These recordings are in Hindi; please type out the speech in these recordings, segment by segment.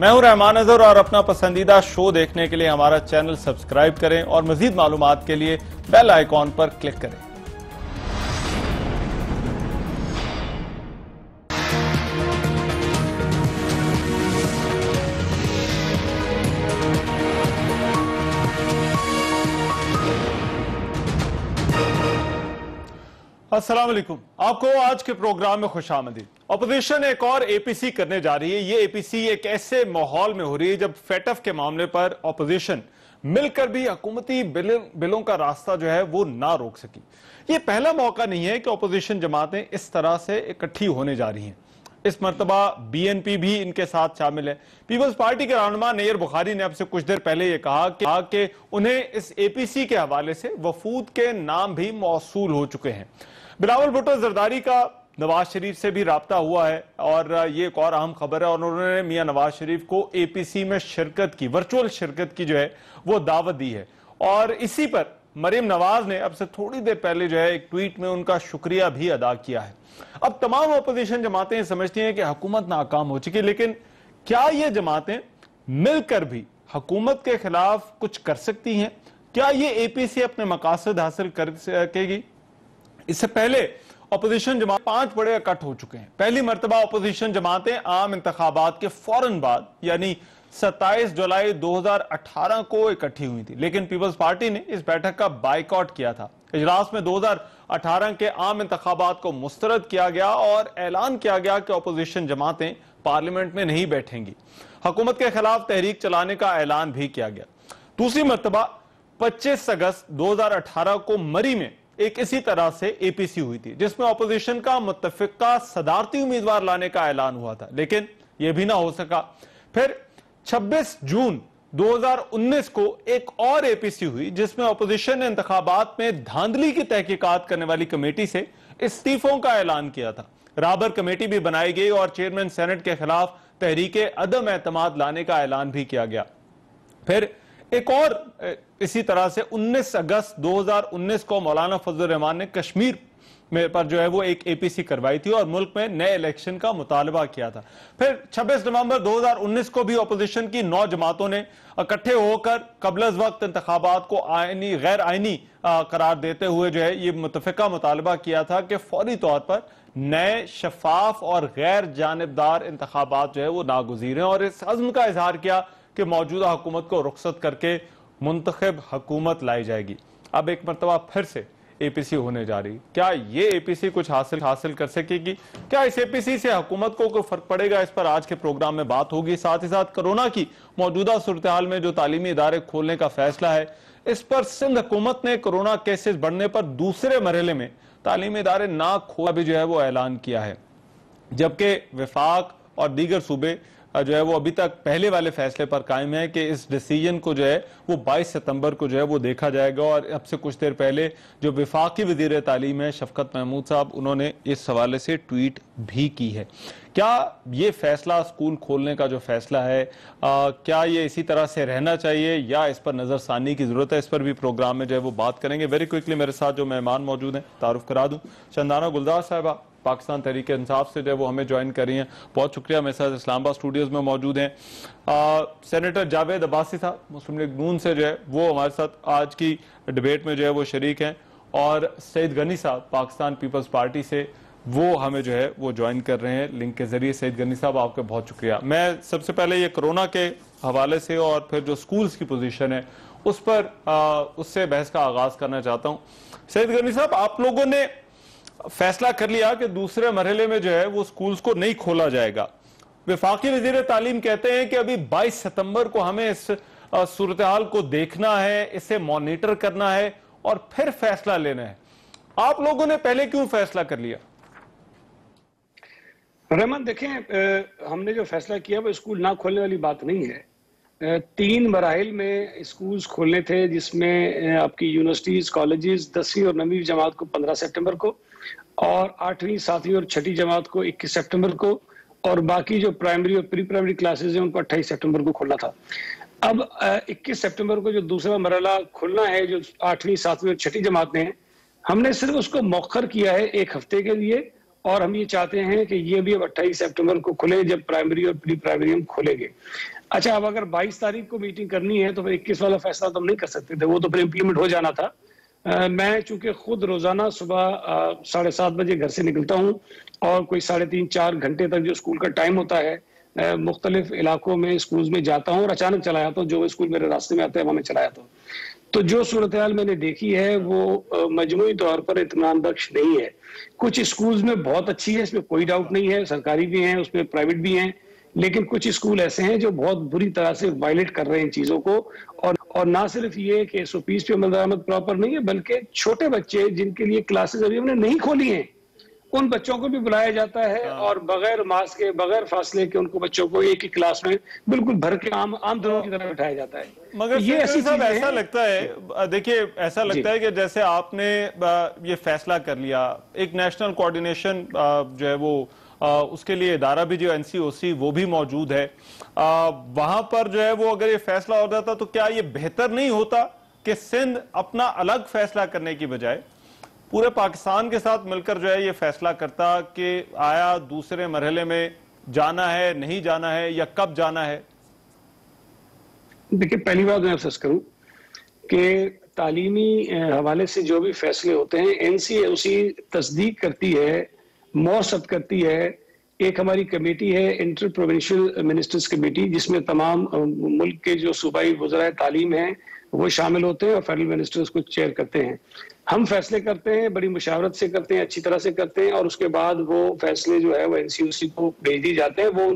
मैं हूं रहमान अजहर और अपना पसंदीदा शो देखने के लिए हमारा चैनल सब्सक्राइब करें और मजीद मालूमात के लिए बेल आइकॉन पर क्लिक करें। अस्सलाम वालेकुम, आपको आज के प्रोग्राम में खुशामदीद। अपोजिशन एक और एपीसी करने जा रही है। ये एपीसी एक ऐसे माहौल में हो रही है जब फेटफ के मामले पर अपोजिशन मिलकर भी हुकूमती बिलों का रास्ता जो है वो ना रोक सकी। ये पहला मौका नहीं है कि अपोजिशन जमातें इस तरह से इकट्ठी होने जा रही हैं। इस मरतबा बीएनपी भी इनके साथ शामिल है। पीपल्स पार्टी के रहनुमा नैयर बुखारी ने अब से कुछ देर पहले ये कहा कि उन्हें इस एपीसी के हवाले से वफूद के नाम भी मौसूल हो चुके हैं। बिलावल भुट्टो जरदारी का नवाज शरीफ से भी राब्ता हुआ है और ये एक और अहम खबर है और उन्होंने मियां नवाज शरीफ को एपीसी में शिरकत की, वर्चुअल शिरकत की जो है वो दावत दी है। और इसी पर मरीम नवाज ने अब से थोड़ी देर पहले जो है एक ट्वीट में उनका शुक्रिया भी अदा किया है। अब तमाम अपोजिशन जमातें समझती हैं कि हुकूमत नाकाम हो चुकी है, लेकिन क्या ये जमातें मिलकर भी हुकूमत के खिलाफ कुछ कर सकती हैं? क्या ये एपीसी अपने मकासद हासिल कर सकेगी? इससे पहले अपोजिशन जमात 5 बड़े इकट्ठ हो चुके हैं। पहली मर्तबा अपोजिशन जमातें आम इंतखाबात के फौरन बाद यानी 27 जुलाई 2018 को इकट्ठी हुई थी, लेकिन पीपल्स पार्टी ने इस बैठक का बाइकआउट किया था। इजलास में 2018 के आम इंतखाबात को मुस्तरद किया गया और ऐलान किया गया कि अपोजिशन जमातें पार्लियामेंट में नहीं बैठेंगी। हुकूमत के खिलाफ तहरीक चलाने का ऐलान भी किया गया। दूसरी मर्तबा 25 अगस्त 2018 को मरी में एक इसी तरह से एपीसी हुई थी, जिसमें अपोजिशन का मुत्तफिका सदारती उम्मीदवार लाने का ऐलान हुआ था, लेकिन यह भी ना हो सका। फिर 26 जून 2019 को एक और एपीसी हुई, जिसमें अपोजिशन ने इंतखाबात में धांधली की तहकीकात करने वाली कमेटी से इस्तीफों का ऐलान किया था। राबर कमेटी भी बनाई गई और चेयरमैन सेनेट के खिलाफ तहरीके अदम एतमाद लाने का ऐलान भी किया गया। फिर एक और इसी तरह से 19 अगस्त 2019 को मौलाना फजल रहमान ने कश्मीर में पर जो है वो एक एपीसी करवाई थी और मुल्क में नए इलेक्शन का मुतालबा किया था। फिर 26 नवंबर 2019 को भी अपोजिशन की 9 जमातों ने इकट्ठे होकर कबल वक्त इंतखाबात को आईनी गैर आईनी करार देते हुए जो है ये मुतफिका मुतालबा किया था कि फौरी तौर पर नए शफाफ और गैर जानिबदार इंतखाबात जो है वो नागुज़ीर हैं और इस अज़्म का इजहार किया कि मौजूदा हुकूमत को रुखसत करके मुंतखब हुकूमत लाई जाएगी। अब एक मरतबा फिर से एपीसी होने जा रही। क्या ये एपीसी कुछ हासिल कर सकेगी? क्या इस एपीसी से हुकूमत को कोई फर्क पड़ेगा? इस पर आज के प्रोग्राम में बात होगी। साथ ही साथ कोरोना की मौजूदा सूरत हाल में जो तालीमी इदारे खोलने का फैसला है, इस पर सिंध हुकूमत ने कोरोना केसेस बढ़ने पर दूसरे मरहले में तालीमी इदारे ना खोलने भी जो है वो ऐलान किया है, जबकि वफाक और दीगर सूबे जो है वो अभी तक पहले वाले फैसले पर कायम है कि इस डिसीजन को जो है वो 22 सितंबर को जो है वो देखा जाएगा। और अब से कुछ देर पहले जो वफाकी वज़ीर तालीम है शफकत महमूद साहब, उन्होंने इस हवाले से ट्वीट भी की है। क्या ये फैसला स्कूल खोलने का जो फैसला है क्या ये इसी तरह से रहना चाहिए या इस पर नज़रसानी की जरूरत है? इस पर भी प्रोग्राम में जो है वो बात करेंगे। वेरी क्विकली मेरे साथ जो मेहमान मौजूद हैं तारुफ करा दूं। चंदाना गुलजार साहिबा पाकिस्तान तहरीक इंसाफ से जो है वो हमें ज्वाइन कर रही हैं, बहुत शुक्रिया। मेरे साथ इस्लामाबाद स्टूडियोज में मौजूद हैं सेनेटर जावेद अब्बासी साहब मुस्लिम लीग नून से जो है वो हमारे साथ आज की डिबेट में जो है वो शरीक हैं, और सईद गनी साहब पाकिस्तान पीपल्स पार्टी से वो हमें जो है वो ज्वाइन कर रहे हैं लिंक के जरिए। सईद गनी साहब आपका बहुत शुक्रिया। मैं सबसे पहले ये कोरोना के हवाले से और फिर जो स्कूल्स की पोजीशन है उस पर उससे बहस का आगाज करना चाहता हूँ। सईद गनी साहब, आप लोगों ने फैसला कर लिया कि दूसरे मरहले में जो है वो स्कूल्स को नहीं खोला जाएगा। वफाकी वजीर तालीम कहते हैं कि अभी 22 सितंबर को हमें इस सूरत हाल को देखना है, इसे मॉनिटर करना है और फिर फैसला लेना है। आप लोगों ने पहले क्यों फैसला कर लिया? रहमान, देखें, हमने जो फैसला किया वो स्कूल ना खोलने वाली बात नहीं है। 3 मराहिल में स्कूल्स खोलने थे, जिसमें आपकी यूनिवर्सिटीज, कॉलेजेस 10वीं और 9वीं जमात को 15 सितंबर को और 8वीं, 7वीं और 6ठी जमात को 21 सितंबर को, और बाकी जो प्राइमरी और प्री प्राइमरी क्लासेस हैं उनको 28 सितंबर को खोलना था। अब 21 सितंबर को जो दूसरा मरहला खुलना है, जो 8वीं, 7वीं और 6ठी जमात में है, हमने सिर्फ उसको मौखर किया है 1 हफ्ते के लिए और हम ये चाहते हैं कि ये भी अब 28 सितंबर को खुले, जब प्राइमरी और प्री प्राइमरी हम खोलेंगे। अच्छा, अब अगर 22 तारीख को मीटिंग करनी है तो फिर 21 वाला फैसला तो हम नहीं कर सकते थे, वो तो फिर इम्प्लीमेंट हो जाना था। मैं चूंकि खुद रोजाना सुबह 7:30 बजे घर से निकलता हूँ और कोई 3.5-4 घंटे तक जो स्कूल का टाइम होता है मुख्तलिफ इलाकों में स्कूल में जाता हूँ और अचानक चला जाता हूँ, जो स्कूल मेरे रास्ते में आते हैं वहां मैं चला जाता हूँ। तो जो सूरत हाल मैंने देखी है वो मजमूई तौर पर इत्मीनान बख्श नहीं है। कुछ स्कूल्स में बहुत अच्छी है, इसमें कोई डाउट नहीं है, सरकारी भी हैं उसमें प्राइवेट भी हैं, लेकिन कुछ स्कूल ऐसे हैं जो बहुत बुरी तरह से वायलेट कर रहे हैं इन चीजों को। और ना सिर्फ ये कि SOPs पे अमल दरामद प्रॉपर नहीं है, बल्कि छोटे बच्चे जिनके लिए क्लासेस अभी हमने नहीं खोली हैं, उन बच्चों को भी बुलाया जाता है और बगैर मास्क के, बगैर फासले के उनको बच्चों को एक ही क्लास में बिल्कुल भर के आम दिनों की तरह बिठाया जाता है। मगर ये ऐसा लगता है, देखिए ऐसा लगता है कि जैसे आपने ये फैसला कर लिया, एक नेशनल कोऑर्डिनेशन जो है वो उसके लिए इदारा भी जो NCOC वो भी मौजूद है, वहां पर जो है वो अगर ये फैसला हो जाता तो क्या ये बेहतर नहीं होता कि सिंध अपना अलग फैसला करने की बजाय पूरे पाकिस्तान के साथ मिलकर जो है ये फैसला करता कि आया दूसरे मरहले में जाना है, नहीं जाना है, या कब जाना है? देखिए, पहली बात मैं अफसोस करूं कि तालीमी हवाले से जो भी फैसले होते हैं NCOC तस्दीक करती है, मौसत करती है। एक हमारी कमेटी है, इंटर प्रोविंशियल मिनिस्टर्स कमेटी, जिसमें तमाम मुल्क के जो सूबाई वज़राए तालीम हैं वो शामिल होते हैं और फेडरल मिनिस्टर्स को चेयर करते हैं। हम फैसले करते हैं, बड़ी मुशावरत से करते हैं, अच्छी तरह से करते हैं, और उसके बाद वो फैसले जो है वो NCOC को भेज दिए जाते हैं। वो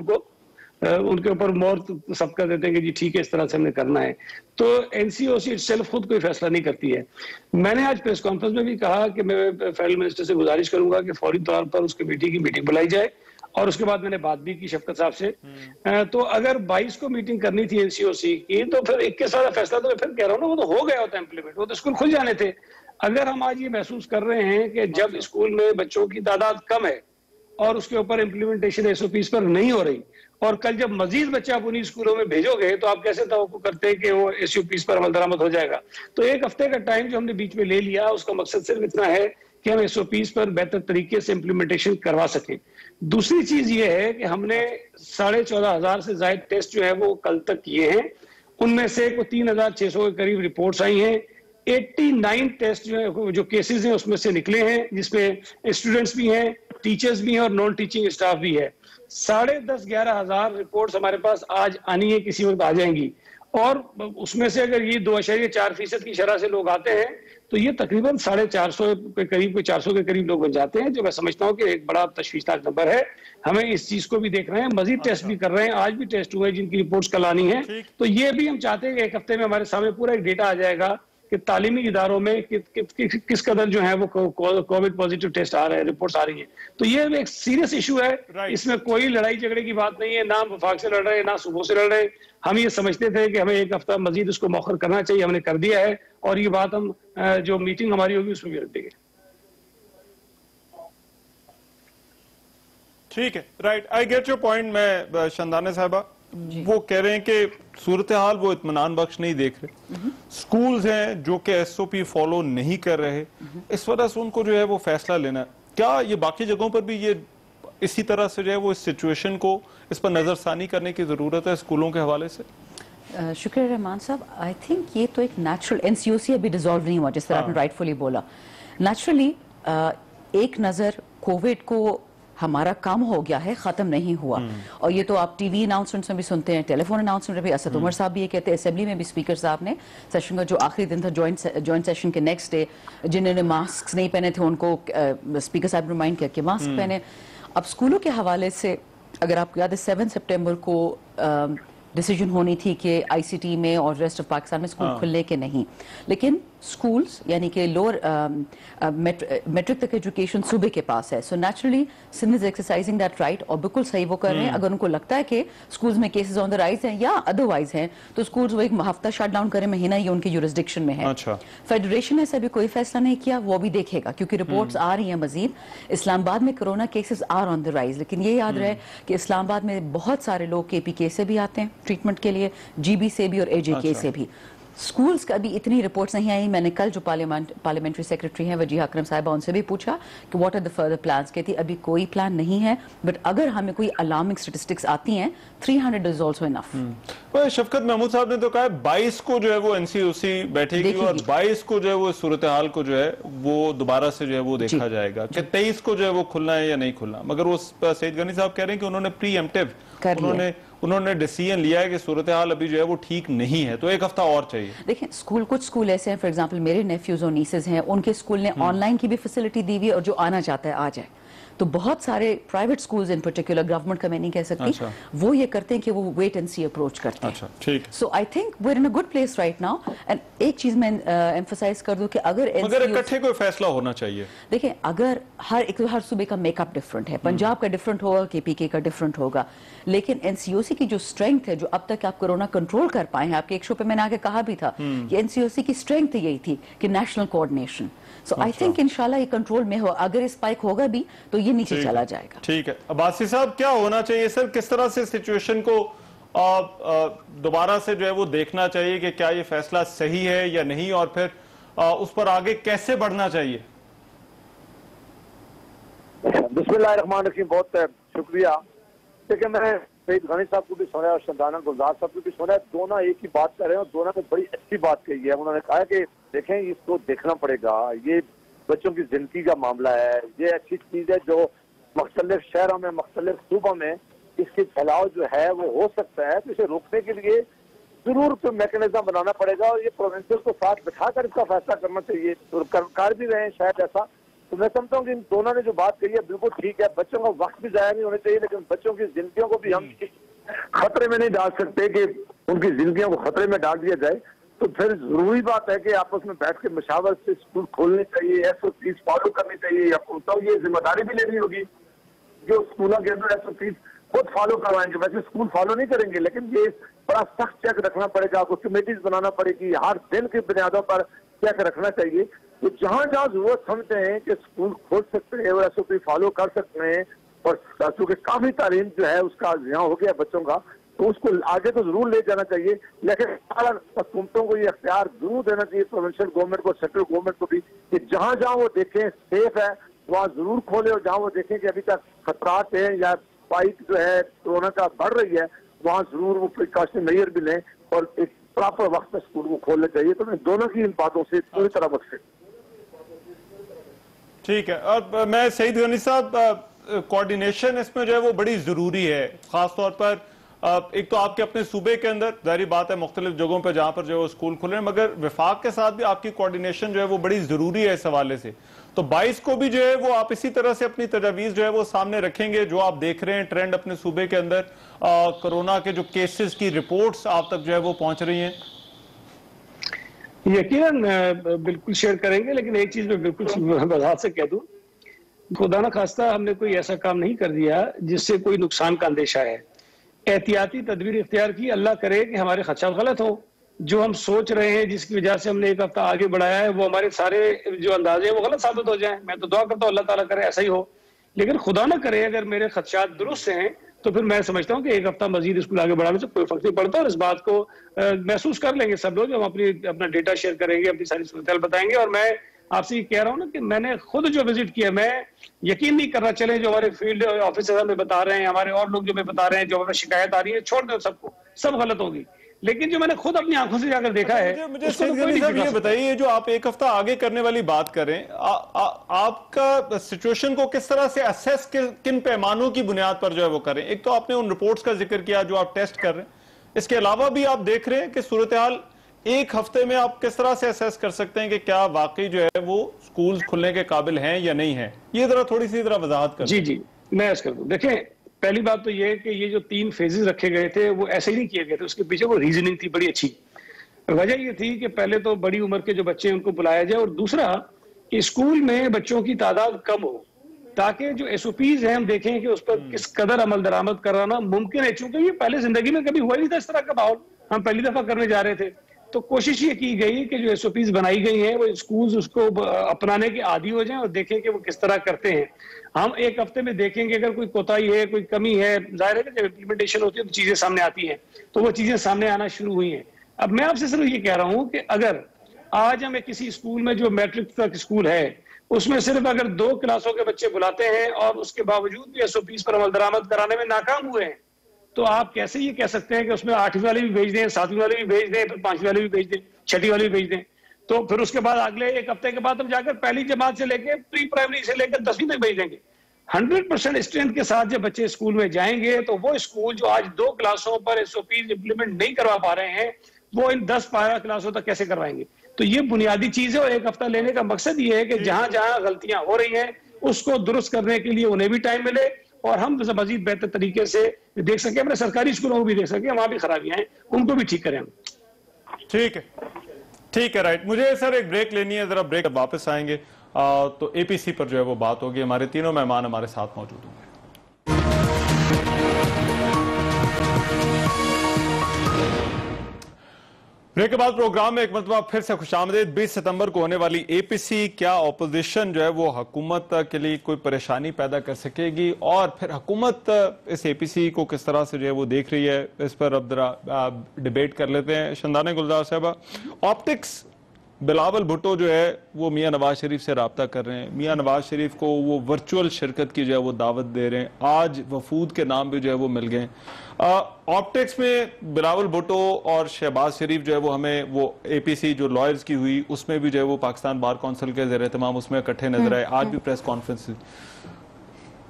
उनके ऊपर मोहर सबका देते हैं कि जी ठीक है, इस तरह से हमने करना है। तो NCOC इटसेल्फ खुद कोई फैसला नहीं करती है। मैंने आज प्रेस कॉन्फ्रेंस में भी कहा कि मैं फेडरल मिनिस्टर से गुजारिश करूंगा कि फौरी तौर पर उस कमेटी की मीटिंग बुलाई जाए, और उसके बाद मैंने बात भी की शफकत साहब से। तो अगर 22 को मीटिंग करनी थी NCOC की, तो फिर 21 वाला फैसला तो मैं फिर कह रहा हूँ ना, वो तो हो गया होता इम्प्लीमेंट, वो तो स्कूल खुल जाने थे। अगर हम आज ये महसूस कर रहे हैं कि जब स्कूल में बच्चों की तादाद कम है और उसके ऊपर इम्प्लीमेंटेशन SOPs पर नहीं हो रही, और कल जब मजीद बच्चे आप उन्हीं स्कूलों में भेजोगे तो आप कैसे तवक्को करते हैं कि वो SOPs पर अमल दरामद हो जाएगा? तो एक हफ्ते का टाइम जो हमने बीच में ले लिया, उसका मकसद सिर्फ इतना है कि हम SOPs पर बेहतर तरीके से इम्प्लीमेंटेशन करवा सकें। दूसरी चीज ये है कि हमने 14,500 से ज्यादा टेस्ट जो है वो कल तक किए हैं, उनमें से 3,600 के करीब रिपोर्ट्स आई हैं। 89 टेस्ट जो है, जो केसेस हैं उसमें से निकले हैं, जिसमें स्टूडेंट्स भी हैं, टीचर्स भी हैं और नॉन टीचिंग स्टाफ भी है। 10,500-11,000 रिपोर्ट्स हमारे पास आज आनी है, किसी वक्त आ जाएंगी, और उसमें से अगर ये 2.4% की शरह से लोग आते हैं तो ये तकरीबन 450 के करीब, कोई 400 के करीब लोग बन जाते हैं, जो मैं समझता हूँ कि एक बड़ा तशवीशनाक नंबर है। हमें इस चीज को भी देख रहे हैं, मजीद टेस्ट भी कर रहे हैं, आज भी टेस्ट हुए जिनकी रिपोर्ट्स कल आनी है। तो ये भी हम चाहते हैं कि एक हफ्ते में हमारे सामने पूरा एक डेटा आ जाएगा कि तालीमी इदारों में किस कदर जो है वो कोविड पॉजिटिव टेस्ट आ रहे हैं, रिपोर्ट्स आ रही हैं। तो ये एक सीरियस इशू है, इसमें कोई लड़ाई झगड़े की बात नहीं है, ना हम वफाक से लड़ रहे हैं, ना सुबह से लड़ रहे हैं। हम ये समझते थे कि हमें एक हफ्ता मजीद उसको मौखर करना चाहिए, हमने कर दिया है, और ये बात हम जो मीटिंग हमारी होगी उसमें भी रख देंगे। ठीक है, right, I get your point. मैं शंदाने साहबा वो कह रहे हैं कि सूरत हाल वो इत्मीनान बख्श नहीं देख रहे, स्कूल्स हैं जो कि SOP फॉलो नहीं कर रहे, इस वजह से उनको जो है वो फैसला लेना है। क्या ये बाकी जगहों पर भी ये इसी तरह से जो है वो इस सिचुएशन को, इस पर नजरसानी करने की जरूरत है स्कूलों के हवाले से? शुक्रिया रहमान साहब। आई थिंक ये तो एक नेचुरल, NCOC अभी डिसॉल्व नहीं हुआ, जिस तरह आपने राइटफुली बोला। नेचुरली एक नजर कोविड को हमारा कम हो गया है, खत्म नहीं हुआ। और ये तो आप TV अनाउंसमेंट्स में भी सुनते हैं, टेलीफोन अनाउंसमेंट में भी। असद उमर साहब भी ये कहते हैं, असेंबली में भी स्पीकर साहब ने सेशन का जो आखिरी दिन था, जॉइंट सेशन के नेक्स्ट डे, जिन्होंने मास्क नहीं पहने थे उनको स्पीकर साहब रिमाइंड किया कि मास्क पहने। अब स्कूलों के हवाले से अगर आपको याद है 7 सितंबर को डिसीजन होनी थी कि ICT में और रेस्ट ऑफ पाकिस्तान में स्कूल खुलने के नहीं, लेकिन स्कूल्स यानी कि लोअर मैट्रिक तक एजुकेशन सूबे के पास है। So naturally Sindh is exercising that right, और बिल्कुल सही वो कर रहे हैं। अगर उनको लगता है कि स्कूल्स में केसेस ऑन द राइज हैं या अदरवाइज हैं, तो स्कूल्स वो एक हफ्ता शट डाउन करें, महीना ये उनके यूरिसडिक्शन में है। अच्छा। फेडरेशन ने अभी कोई फैसला नहीं किया, वो भी देखेगा, क्योंकि रिपोर्ट्स आ रही हैं मजीद। इस्लामाबाद में corona cases are on the rise, लेकिन ये याद रहे कि इस्लामाबाद में बहुत सारे लोग KPK से भी आते हैं ट्रीटमेंट के लिए, GB से भी और AJK से भी। स्कूल्स का अभी इतनी रिपोर्ट्स नहीं आई। मैंने कल जो पार्लियामेंट्री सेक्रेटरी हैं वजीह अकरम साहिबा, उनसे भी पूछा कि what are the further plans. कहती अभी कोई प्लान नहीं है, बट अगर हमें कोई अलार्मिंग स्टैटिस्टिक्स आती हैं 300 इज आल्सो इनफ। शफकत महमूद साहब ने तो कहा 22 को जो है वो एनसीओसी बैठेगी और 22 को जो है वो सूरत हाल को जो है वो दोबारा से जो है वो देखा जाएगा कि 23 को जो है वो खुलना है या नहीं खुलना। मगर वो सईद गनी साहब कह रहे हैं कि उन्होंने प्रीएम्प्टिव उन्होंने डिसीजन लिया है कि सूरत हाल अभी जो है वो ठीक नहीं है, तो एक हफ्ता और चाहिए। देखिए कुछ स्कूल ऐसे हैं, फॉर एग्जांपल मेरे नेफ्यूज और नीसेज हैं, उनके स्कूल ने ऑनलाइन की भी फैसिलिटी दी हुई है और जो आना चाहता है आ जाए। तो बहुत सारे private schools in particular, government का मैं नहीं कह सकती, वो ये करते हैं कि वो वेट एंड सी अप्रोच करते हैं। ठीक। So I think we are in a good place right now. And एक चीज मैं एम्फसाइज कर दूं कि अगर इकट्ठे कोई फैसला होना चाहिए। देखिए अगर हर सूबे का मेकअप डिफरेंट है, पंजाब का डिफरेंट होगा, केपीके का डिफरेंट होगा, लेकिन एनसीओसी की जो स्ट्रेंथ है, जो अब तक आप कोरोना कंट्रोल कर पाए हैं, आपके एक शो पे मैंने आके कहा भी था कि एनसीओसी की स्ट्रेंथ यही थी कि national coordination. So I think इंशाल्लाह ये कंट्रोल में हो, अगर स्पाइक होगा भी तो ये नीचे चला जाएगा। ठीक है। अब्बासी साहब, क्या होना चाहिए सर, किस तरह से सिचुएशन को दोबारा से जो है वो देखना चाहिए कि क्या ये फैसला सही है या नहीं, और फिर उस पर आगे कैसे बढ़ना चाहिए? बिस्मिल्लाहिर्रहमानिर्रहीम, बहुत शुक्रिया। देखिए, मैंने सईद गनी साहब को भी सुना और शमदाना गुलजार साहब को भी सुना, दोनों एक ही बात कर रहे हैं और दोनों ने बड़ी अच्छी बात कही है। उन्होंने कहा कि देखें, इसको देखना पड़ेगा, ये बच्चों की जिंदगी का मामला है, ये अच्छी चीज है जो मुख्तलिफ शहरों में, मुख्तलिफ सूबों में इसकी फैलाव जो है वो हो सकता है। तो इसे रोकने के लिए जरूर कोई मैकेनिज्म बनाना पड़ेगा और ये प्रोविंशियल को साथ बिठाकर इसका फैसला करना चाहिए। तो कर भी रहे हैं शायद ऐसा। तो मैं समझता हूँ कि इन दोनों ने जो बात कही है बिल्कुल ठीक है। बच्चों का वक्त भी जाया नहीं होना चाहिए, लेकिन बच्चों की जिंदगियों को भी हम खतरे में नहीं डाल सकते कि उनकी जिंदगियों को खतरे में डाल दिया जाए। तो फिर जरूरी बात है कि आपस में बैठ के मशावरत से स्कूल खोलने चाहिए, SOPs फॉलो करनी चाहिए। आपको तो ये जिम्मेदारी भी लेनी होगी जो स्कूलों के अंदर SOPs खुद फॉलो करवाएंगे। वैसे स्कूल फॉलो नहीं करेंगे, लेकिन ये बड़ा सख्त चेक रखना पड़ेगा, आपको कमेटीज बनाना पड़ेगी, हर दिन की बुनियादों पर चेक रखना चाहिए। तो जहां जहां जरूरत समझते हैं कि स्कूल खोल सकते हैं और SOP फॉलो कर सकते हैं, और चूंकि काफी तालीम जो है उसका यहाँ हो गया बच्चों का, तो उसको आगे तो जरूर ले जाना चाहिए। लेकिन हुकूमतों को ये अख्तियार जरूर देना चाहिए, प्रोविंशियल गवर्नमेंट को, सेंट्रल गवर्नमेंट को भी, कि जहां जहां वो देखें सेफ है वहां जरूर खोले, और जहां वो देखें कि अभी तक खतरात हैं या स्पाइक जो है कोरोना का बढ़ रही है, वहां जरूर वो प्रिकॉशन मेजर भी लें और एक प्रॉपर वक्त में स्कूल को खोलना चाहिए। तो मैं दोनों की इन बातों से पूरी तरह मुतफिक। ठीक है। और मैं सईद गनी साहब, कोऑर्डिनेशन इसमें जो है वो बड़ी जरूरी है, खासतौर पर एक तो आपके अपने सूबे के अंदर जारी बात है मुख्तलिफ जगहों पर जहां पर जो है स्कूल खुले हैं, मगर विफाक के साथ भी आपकी कोऑर्डिनेशन जो है वो बड़ी जरूरी है इस हवाले से। तो 22 को भी जो है वो आप इसी तरह से अपनी तजवीज जो है वो सामने रखेंगे, जो आप देख रहे हैं ट्रेंड अपने सूबे के अंदर, कोरोना के जो केसेस की रिपोर्ट्स आप तक जो है वो पहुंच रही हैं? यकीनन बिल्कुल शेयर करेंगे, लेकिन एक चीज मैं बिल्कुल वजाहत से कह दूं, खुदा न खास्ता हमने कोई ऐसा काम नहीं कर दिया जिससे कोई नुकसान का अंदेशा है। एहतियाती तदबीर इख्तियार की, अल्लाह करे कि हमारे खदशात गलत हो। जो हम सोच रहे हैं जिसकी वजह से हमने एक हफ्ता आगे बढ़ाया है, वो हमारे सारे जो अंदाजे हैं वो गलत साबित हो जाएं। मैं तो दुआ करता हूँ अल्लाह ताला करे ऐसा ही हो, लेकिन खुदा ना करे अगर मेरे खदशात दुरुस्त हैं तो फिर मैं समझता हूँ कि एक हफ्ता मजीद स्कूल आगे बढ़ाने से कोई फर्क नहीं पड़ता। और इस बात को महसूस कर लेंगे सब लोग, हम अपना डेटा शेयर करेंगे, अपनी सारी सूरत बताएंगे। और मैं आपसे ये कह रहा हूँ ना कि मैंने खुद जो विजिट किया, मैं यकीन नहीं कर रहा, चले जो हमारे फील्ड ऑफिसर हमें बता रहे हैं, हमारे और लोग जो हमें बता रहे हैं, जो हमें शिकायत आ रही है, छोड़ दो सबको, सब गलत होगी। लेकिन जो मैंने खुद अपनी आंखों से जाकर देखा है, मुझे ये बताइए, जो आप एक हफ्ता आगे करने वाली बात करें, आपका सिचुएशन को किस तरह से असेस, किन पैमानों की बुनियाद पर जो है वो करें? एक तो आपने उन रिपोर्ट्स का जिक्र किया जो आप टेस्ट कर रहे हैं, इसके अलावा भी आप देख रहे हैं कि सूरत हाल एक हफ्ते में आप किस तरह से असेस कर सकते हैं कि क्या वाकई जो है वो स्कूल खुलने के काबिल हैं या नहीं है? ये जरा थोड़ी सी जरा वजाहत कर। जी, मैं ऐसा कर दूं। देखें, पहली बात तो ये है कि ये जो 3 फेजेस रखे गए थे वो ऐसे ही नहीं किए गए थे, उसके पीछे वो रीजनिंग थी बड़ी अच्छी। वजह ये थी कि पहले तो बड़ी उम्र के जो बच्चे हैं उनको बुलाया जाए, और दूसरा कि स्कूल में बच्चों की तादाद कम हो, ताकि जो SOPs हैं हम देखें कि उस पर किस कदर अमल दरामद कराना मुमकिन है। चूंकि ये पहले जिंदगी में कभी हुआ नहीं था इस तरह का माहौल, हम पहली दफा करने जा रहे थे। तो कोशिश ये की गई कि जो SOPs बनाई गई हैं वो स्कूल्स उसको अपनाने के आदी हो जाएं और देखें कि वो किस तरह करते हैं। हम एक हफ्ते में देखेंगे, अगर कोई कोताही है, कोई कमी है, जाहिर है कि जब इम्प्लीमेंटेशन होती है तो चीजें सामने आती हैं, तो वो चीजें सामने आना शुरू हुई हैं। अब मैं आपसे सिर्फ ये कह रहा हूं कि अगर आज हमें किसी स्कूल में जो मैट्रिक तक स्कूल है उसमें सिर्फ अगर 2 क्लासों के बच्चे बुलाते हैं और उसके बावजूद भी एसओपीज पर अमल दरामद कराने में नाकाम हुए हैं, तो आप कैसे ये कह सकते हैं कि उसमें 8वीं वाले भी भेज दें, 7वीं वाले भी भेज दें, फिर 5वीं वाले भी भेज दें, 6वीं वाले भी भेज दें, तो फिर उसके बाद अगले एक हफ्ते के बाद हम जाकर पहली जमात से लेकर प्री प्राइमरी से लेकर 10वीं तक भेज देंगे। 100% स्ट्रेंथ के साथ जब बच्चे स्कूल में जाएंगे तो वो स्कूल जो आज 2 क्लासों पर एसओपीज इंप्लीमेंट नहीं करवा पा रहे हैं वो इन 10-12 क्लासों तक कैसे करवाएंगे। तो ये बुनियादी चीज है और एक हफ्ता लेने का मकसद ये है कि जहां जहां गलतियां हो रही हैं उसको दुरुस्त करने के लिए उन्हें भी टाइम मिले और हम मजीद बेहतर तरीके से देख सके, अपने सरकारी स्कूलों को भी देख सके, वहां भी खराबियां हैं उनको भी ठीक करें हम। ठीक है, राइट। मुझे सर एक ब्रेक लेनी है, जरा ब्रेक वापस आएंगे तो एपीसी पर जो है वो बात होगी। हमारे तीनों मेहमान हमारे साथ मौजूद होंगे। ब्रेक के बाद प्रोग्राम में एक मरतबा फिर से खुशामदीद। 20 सितंबर को होने वाली एपीसी, क्या ऑपोजिशन जो है वो हुकूमत के लिए कोई परेशानी पैदा कर सकेगी और फिर हुकूमत इस एपीसी को किस तरह से जो है वो देख रही है, इस पर अब जरा डिबेट कर लेते हैं। शंदाना गुलजार साहबा, ऑप्टिक्स बिलावल भुट्टो जो है वो मियां नवाज शरीफ से राब्ता कर रहे हैं, मियां नवाज शरीफ को वो वर्चुअल शिरकत की जो है वो दावत दे रहे हैं, आज वफूद के नाम भी जो है वो मिल गए। ऑप्टिक्स में बिलावल भुट्टो और शहबाज शरीफ जो है वो हमें वो एपीसी जो लॉयर्स की हुई उसमें भी जो है वो पाकिस्तान बार काउंसिल के ज़ेर एहतमाम उसमें इकट्ठे नजर आए, आज भी प्रेस कॉन्फ्रेंस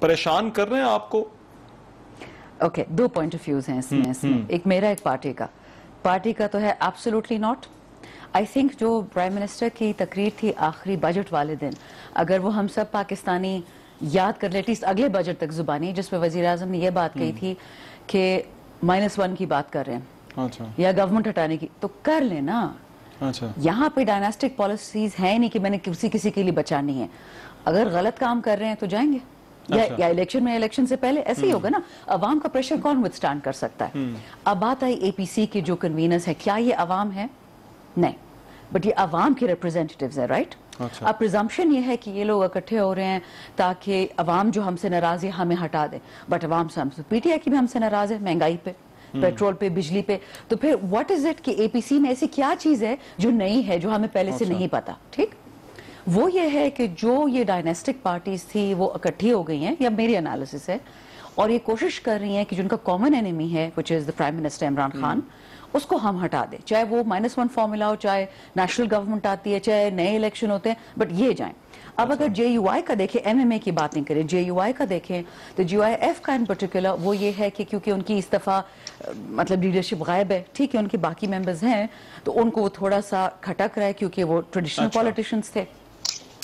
परेशान कर रहे हैं आपको? ओके, 2 पॉइंट ऑफ व्यूज हैं इसमें। एक मेरा, एक पार्टी का तो है एब्सोल्युटली नॉट। आई थिंक जो प्राइम मिनिस्टर की तकरीर थी आखिरी बजट वाले दिन, अगर वो हम सब पाकिस्तानी याद कर ले एटलीस्ट अगले बजट तक जुबानी, जिसमें वजीर आजम ने यह बात कही थी कि -1 की बात कर रहे हैं, अच्छा, या गवर्नमेंट हटाने की, तो कर लेना। अच्छा, यहाँ पे डायनास्टिक पॉलिसीज है नहीं कि मैंने किसी के लिए बचानी है। अगर गलत काम कर रहे हैं तो जाएंगे। अच्छा। या इलेक्शन से पहले ऐसे ही होगा ना। अवाम का प्रेशर कौन विथस्टैंड कर सकता है? अब बात आई एपीसी के जो कन्वीनर्स है, क्या ये अवाम है? नहीं, बट ये अवाम के रिप्रेजेंटेटिव्स है, राइट? अच्छा। अब प्रिजम्पशन ये है कि ये लोग इकट्ठे हो रहे हैं ताकि अवाम जो हमसे नाराज है हमें हटा दे, बट अवाम से हमसे पीटीआई की भी हमसे नाराज है, महंगाई पे, पेट्रोल पे, बिजली पे। तो फिर व्हाट इज इट कि एपीसी में ऐसी क्या चीज है जो नई है, जो हमें पहले से नहीं पता? ठीक, वो ये है कि जो ये डायनेस्टिक पार्टीज थी वो इकट्ठी हो गई हैं, या मेरी एनालिसिस है, और ये कोशिश कर रही हैं कि जिनका कॉमन एनिमी है which is the prime minister Imran Khan, उसको हम हटा दें। चाहे वो -1 फॉर्मूला हो, चाहे नेशनल गवर्नमेंट आती है, चाहे नए इलेक्शन होते हैं, बट ये जाएं। अब अगर जेयूआई का देखें, एमएमए की बात नहीं करें, जेयूआई का देखें तो जेयूआईएफ का इन पर्टिकुलर वो ये है कि क्योंकि उनकी इस दफा मतलब लीडरशिप गायब है, ठीक है, उनके बाकी मेंबर्स हैं तो उनको वो थोड़ा सा खटक रहा है क्योंकि वो ट्रेडिशनल पॉलिटिशियंस थे।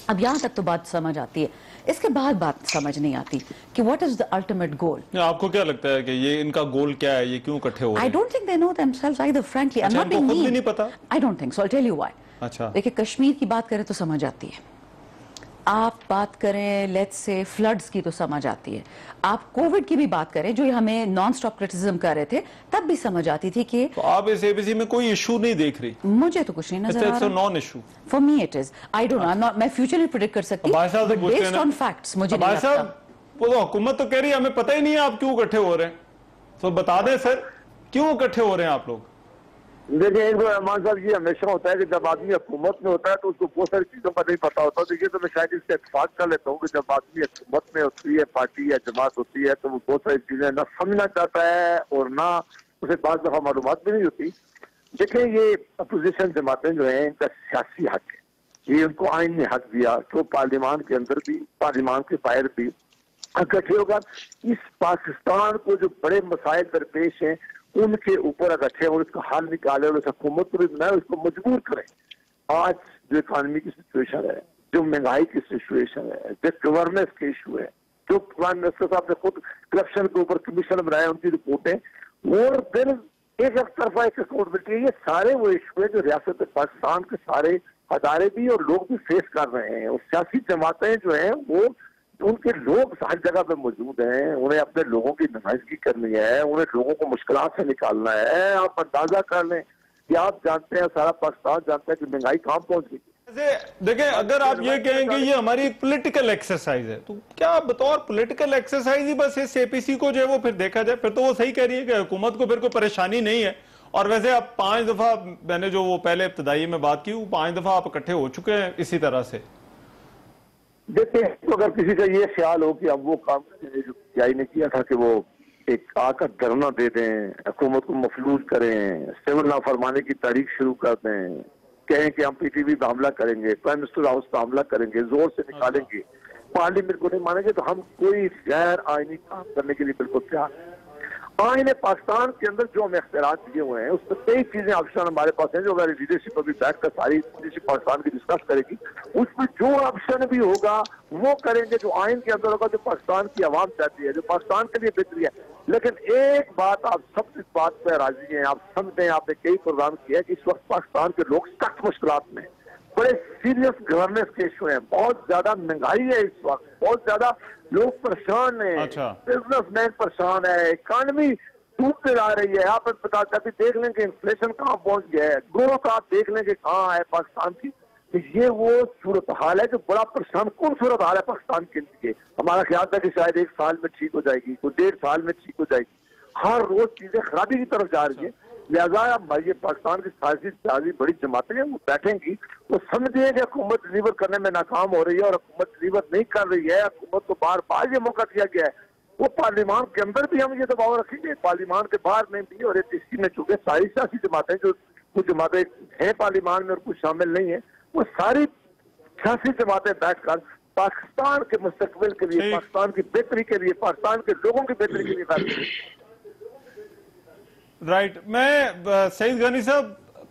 अब यहाँ तक तो बात समझ आती है, इसके बाद बात समझ नहीं आती कि what is the ultimate goal. आपको क्या लगता है कि ये इनका गोल क्या है, ये क्यों इकट्ठे हो रहे हैं? I don't think they know themselves either, frankly. I am not being mean, नहीं पता। I don't think so, I tell you why. अच्छा, देखिए, कश्मीर की बात करें तो समझ आती है, आप बात करें लेट्स से फ्लड्स की तो समझ आती है, आप कोविड की भी बात करें जो हमें नॉन स्टॉप क्रिटिसिज्म कर रहे थे तब भी समझ आती थी कि तो आप इस एपीसी में कोई इशू नहीं देख रही? मुझे तो कुछ नहीं नजर आ रहा। Non issue for me it is, I don't know, मैं फ्यूचर में प्रेडिक्ट कर सकती हूं, बट बेस्ड ऑन फैक्ट्स मुझे नहीं लगता। वो तो हुकूमत तो कह रही है हमें पता ही नहीं है आप क्यों इकट्ठे हो रहे हैं, तो बता दें सर क्यों इकट्ठे हो रहे हैं आप लोग? देखिए, एक रहमान साहब, ये हमेशा होता है कि जब आदमी हुकूमत में होता है तो उसको बहुत सारी चीजों का नहीं पता होता। देखिए, तो मैं शायद इससे इत्तेफाक कर लेता हूँ कि जब आदमी हुकूमत में होती है, पार्टी या जमात होती है, तो वो बहुत सारी चीजें ना समझना चाहता है और ना उसे बाज़ दफा मालूमात भी नहीं होती। देखिए, ये अपोजिशन जमातें जो है इनका सियासी हक है, ये उनको आइन ने हक दिया तो पार्लियामान के अंदर भी, पार्लियामान के बाहर भी इकट्ठे होगा। इस पाकिस्तान को जो बड़े मसाइल दरपेश हैं उनके ऊपर इकट्ठे और इसका हल निकाले और इस हुकूमत को भी बनाए, उसको मजबूर करें। आज जो इकानमी की सिचुएशन है, जो महंगाई की सिचुएशन है, जो गवर्नेंस के इशू है, जो प्राइम मिनिस्टर साहब ने खुद करप्शन के ऊपर कमीशन बनाया, उनकी रिपोर्टें, और फिर एक तरफा एक अकाउंटेबिलिटी, ये सारे वो इशू है जो रियासत पाकिस्तान के सारे अदारे भी और लोग भी फेस कर रहे हैं। और सियासी जमातें जो हैं वो उनके लोग हर जगह पे मौजूद हैं, उन्हें अपने लोगों की नुमाइंदगी करनी है, उन्हें लोगों को मुश्किलात से निकालना है। आप अंदाजा कर लें कि आप जानते हैं, सारा पाकिस्तान जानता है कि महंगाई कहाँ पहुंच गई। देखें, अगर आप ये कहेंगे ये हमारी पॉलिटिकल एक्सरसाइज है, तो क्या बतौर पॉलिटिकल एक्सरसाइज ही बस इस एपीसी को जो है वो फिर देखा जाए? फिर तो वो सही कह रही है कि हुकूमत को फिर कोई परेशानी नहीं है और वैसे अब 5 दफा मैंने जो वो पहले इब्तदाई में बात की, वो 5 दफा आप इकट्ठे हो चुके हैं इसी तरह से। देखिए, तो अगर किसी का ये ख्याल हो कि अब वो काम जो पीआई ने किया था कि वो एक आकर धरना दे दें, हुकूमत को मफलूज करें, सिविल नाफरमानी की तारीख शुरू कर दें, कहें कि हम पीटीवी पे हमला करेंगे, प्राइम मिनिस्टर हाउस पे हमला करेंगे, जोर से निकालेंगे, पार्लियामेंट को नहीं मानेंगे, तो हम कोई गैर आईनी काम करने के लिए बिल्कुल तैयार हैं। आईने पाकिस्तान के अंदर जो हम इख्तियार दिए हुए हैं उसमें कई चीजें ऑप्शन हमारे पास हैं जो हमारी लीडरशिप अभी बैठ कर सारी लीडरशिप पाकिस्तान की डिस्कस करेगी, उसमें जो ऑप्शन भी होगा वो करेंगे जो आइन के अंदर होगा, जो पाकिस्तान की आवाम चाहती है, जो पाकिस्तान के लिए बेहतरी है। लेकिन एक बात आप सब इस बात पर राजी हैं, आप समझते हैं, आपने कई प्रोग्राम किया है कि इस वक्त पाकिस्तान के लोग सख्त मुश्किलात में, बड़े सीरियस गवर्नेंस के इशू हैं, बहुत ज्यादा महंगाई है इस वक्त, बहुत ज्यादा लोग परेशान हैं, बिजनेसमैन परेशान है, इकॉनमी टूटते जा रही है। आप बताते अभी देख लें कि इन्फ्लेशन कहाँ पहुंच गया है, ग्रोथ आप देख लें कि कहाँ है पाकिस्तान की। तो ये वो सूरत हाल है जो बड़ा परेशान कौन सूरत हाल है पाकिस्तान के लिए। हमारा ख्याल था कि शायद 1 साल में ठीक हो जाएगी, कोई 1.5 साल में ठीक हो जाएगी, हर रोज चीजें खराबी की तरफ जा रही है। लिहाजा ये पाकिस्तान की सियासी बड़ी जमातें हैं, वो बैठेंगी, वो समझे कि हुकूमत डिलीवर करने में नाकाम हो रही है और हुकूमत डिलीवर नहीं कर रही है, हुकूमत को बार बार ये मौका दिया गया है। वो पार्लियामान के अंदर भी हम ये दबाव रखेंगे, पार्लियामान के बाहर में भी, और इसी में चूंकि सारी सियासी जमातें, जो कुछ जमातें हैं पार्लियामान में और कुछ शामिल नहीं है, वो सारी सियासी जमातें बैठकर पाकिस्तान के मुस्तकबिल के लिए, पाकिस्तान की बेहतरी के लिए, पाकिस्तान के लोगों की बेहतरी के लिए बैठेंगे। राइट। मैं सईद गनी साहब,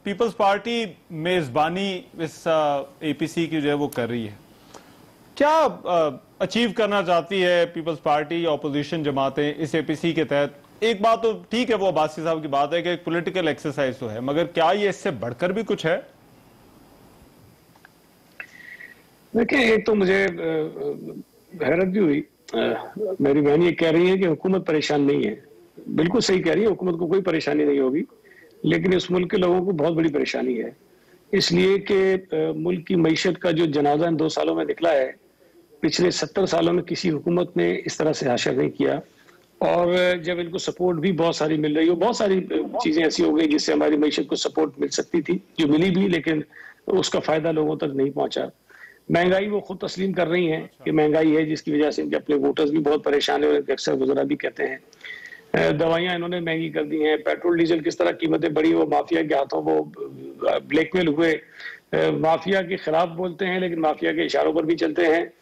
पीपल्स पार्टी मेजबानी इस एपीसी की जो है वो कर रही है, क्या अचीव करना चाहती है पीपल्स पार्टी या अपोजिशन जमातें इस एपीसी के तहत? एक बात तो ठीक है, वो अब्बासी साहब की बात है कि एक पॉलिटिकल एक्सरसाइज तो है, मगर क्या ये इससे बढ़कर भी कुछ है? देखिए, एक तो मुझे हैरत भी हुई, मेरी बहन ये कह रही है कि हुकूमत परेशान नहीं है। बिल्कुल सही कह रही है, हुकूमत को कोई परेशानी नहीं होगी, लेकिन इस मुल्क के लोगों को बहुत बड़ी परेशानी है, इसलिए कि मुल्क की मईशत का जो जनाजा इन 2 सालों में निकला है, पिछले 70 सालों में किसी हुकूमत ने इस तरह से हासिल नहीं किया। और जब इनको सपोर्ट भी बहुत सारी मिल रही हो, बहुत सारी चीजें ऐसी हो गई जिससे हमारी मईशत को सपोर्ट मिल सकती थी, जो मिली भी, लेकिन उसका फायदा लोगों तक नहीं पहुंचा। महंगाई वो खुद तस्लीम कर रही हैं कि महंगाई है, जिसकी वजह से इनके अपने वोटर्स भी बहुत परेशान है, और अक्सर वज़रा भी कहते हैं। दवाइयां इन्होंने महंगी कर दी हैं, पेट्रोल डीजल किस तरह कीमतें बढ़ी, वो माफिया के हाथों वो ब्लैकमेल हुए, माफिया के खिलाफ बोलते हैं लेकिन माफिया के इशारों पर भी चलते हैं।